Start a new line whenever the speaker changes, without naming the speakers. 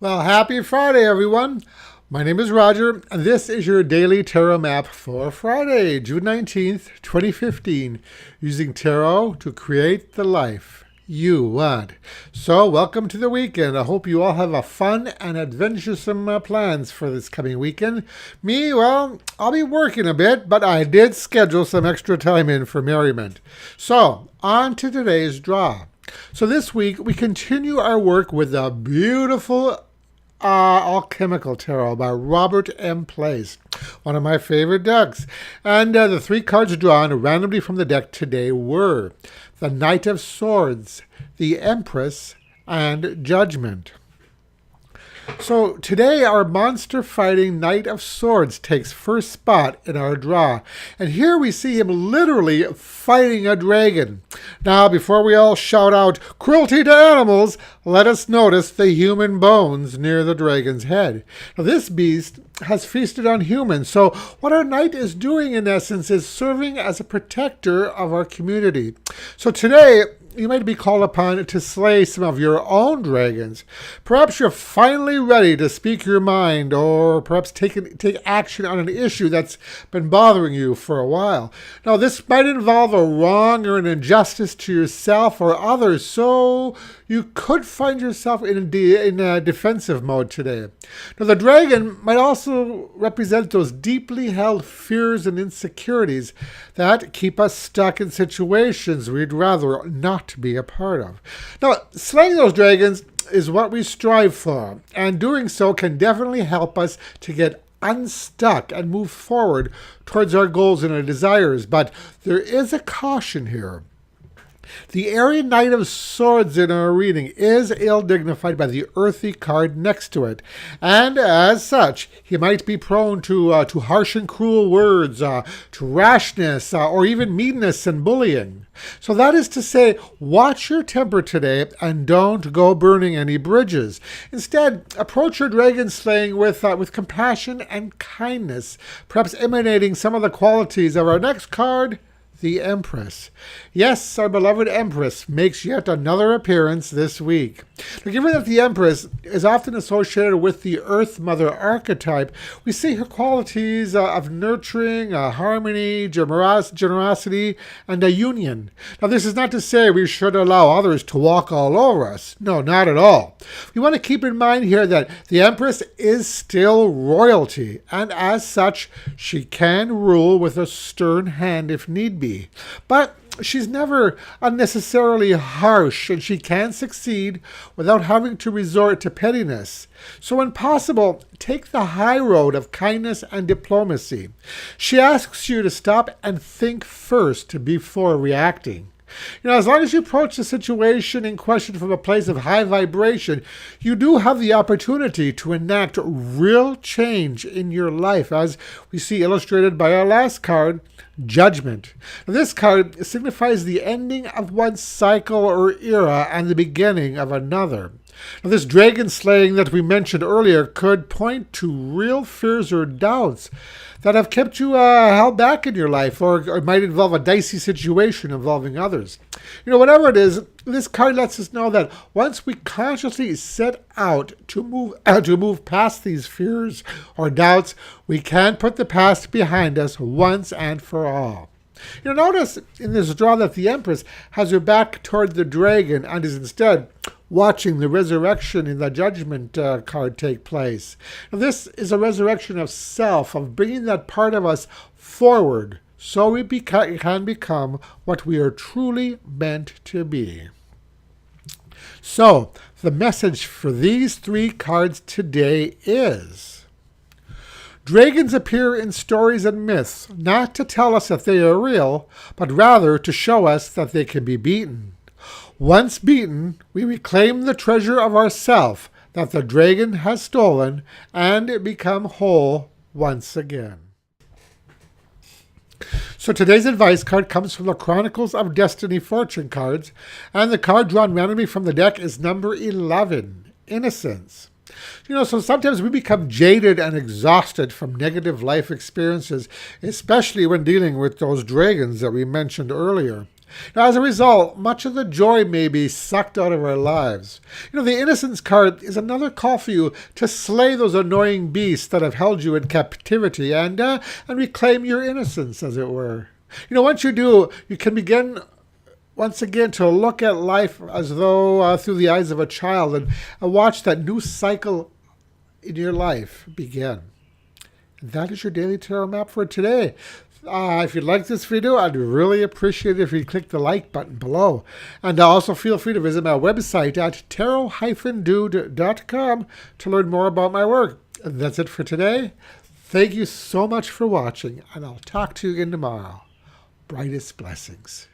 Well, happy Friday, everyone. My name is Roger, and this is your daily tarot map for Friday, June 19th, 2015, using tarot to create the life you want. So, welcome to the weekend. I hope you all have a fun and adventuresome plans for this coming weekend. Me, well, I'll be working a bit, but I did schedule some extra time in for merriment. So, on to today's draw. So this week, we continue our work with the beautiful Alchemical Tarot by Robert Empress, one of my favorite decks. And the three cards drawn randomly from the deck today were the Knight of Swords, the Empress, and Judgment. So today our monster fighting Knight of Swords takes first spot in our draw. And here we see him literally fighting a dragon. Now before we all shout out cruelty to animals, let us notice the human bones near the dragon's head. Now this beast has feasted on humans. So what our knight is doing in essence is serving as a protector of our community. So today you might be called upon to slay some of your own dragons. Perhaps you're finally ready to speak your mind, or perhaps take action on an issue that's been bothering you for a while. Now, this might involve a wrong or an injustice to yourself or others, so you could find yourself in a defensive mode today. Now, the dragon might also represent those deeply held fears and insecurities that keep us stuck in situations we'd rather not be a part of. Now, slaying those dragons is what we strive for, and doing so can definitely help us to get unstuck and move forward towards our goals and our desires. But there is a caution here. The Aryan Knight of Swords in our reading is ill-dignified by the earthy card next to it, and as such, he might be prone to harsh and cruel words, to rashness, or even meanness and bullying. So that is to say, watch your temper today and don't go burning any bridges. Instead, approach your dragon slaying with compassion and kindness, perhaps emanating some of the qualities of our next card, the Empress. Yes, our beloved Empress makes yet another appearance this week. Now, given that the Empress is often associated with the Earth Mother archetype, we see her qualities of nurturing, harmony, generosity, and a union. Now, this is not to say we should allow others to walk all over us. No, not at all. We want to keep in mind here that the Empress is still royalty, and as such, she can rule with a stern hand if need be. But she's never unnecessarily harsh, and she can succeed without having to resort to pettiness. So when possible, take the high road of kindness and diplomacy. She asks you to stop and think first before reacting. As long as you approach the situation in question from a place of high vibration, you do have the opportunity to enact real change in your life, as we see illustrated by our last card, Judgment. Now, this card signifies the ending of one cycle or era and the beginning of another. Now, this dragon slaying that we mentioned earlier could point to real fears or doubts that have kept you held back in your life, or it might involve a dicey situation involving others. Whatever it is, this card lets us know that once we consciously set out to move past these fears or doubts, we can put the past behind us once and for all. Notice in this draw that the Empress has her back toward the dragon and is instead watching the resurrection in the Judgment card take place. Now, this is a resurrection of self, of bringing that part of us forward so we can become what we are truly meant to be. So, the message for these three cards today is: dragons appear in stories and myths, not to tell us that they are real, but rather to show us that they can be beaten. Once beaten, we reclaim the treasure of ourself that the dragon has stolen and become whole once again. So today's advice card comes from the Chronicles of Destiny fortune cards, and the card drawn randomly from the deck is number 11, Innocence. So sometimes we become jaded and exhausted from negative life experiences, especially when dealing with those dragons that we mentioned earlier. Now, as a result, much of the joy may be sucked out of our lives. The Innocence card is another call for you to slay those annoying beasts that have held you in captivity and reclaim your innocence, as it were. Once you do, you can begin once again to look at life as though through the eyes of a child and watch that new cycle in your life begin. And that is your daily tarot map for today. If you like this video, I'd really appreciate it if you click the like button below. And also feel free to visit my website at tarot-dude.com to learn more about my work. And that's it for today. Thank you so much for watching, and I'll talk to you again tomorrow. Brightest blessings.